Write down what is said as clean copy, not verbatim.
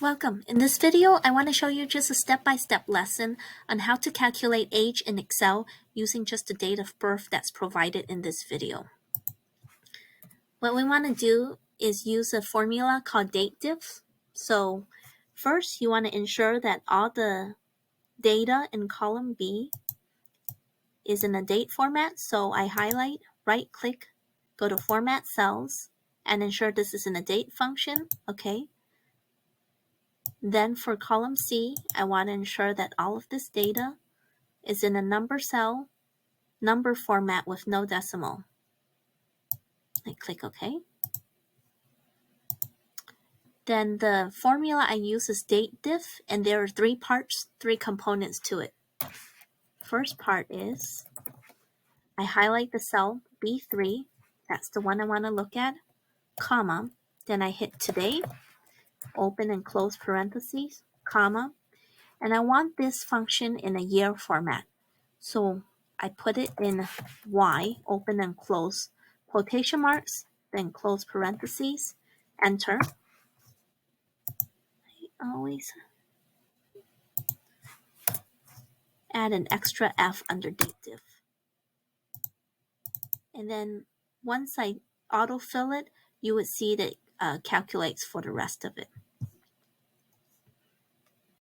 Welcome. In this video, I want to show you just a step-by-step lesson on how to calculate age in Excel using just the date of birth that's provided in this video. What we want to do is use a formula called dateDiff. So first, you want to ensure that all the data in column B is in a date format. So I highlight, right-click, go to Format Cells, and ensure this is in a date function. Okay. Then for column C, I want to ensure that all of this data is in a number cell, number format with no decimal. I click OK. Then the formula I use is dateDiff, and there are three parts, three components to it. First part is I highlight the cell B3, that's the one I want to look at, comma, then I hit today, open and close parentheses, comma, and I want this function in a year format. So I put it in Y, open and close quotation marks, then close parentheses, enter. I always add an extra F under dateDiff. And then once I autofill it, you would see that it calculates for the rest of it.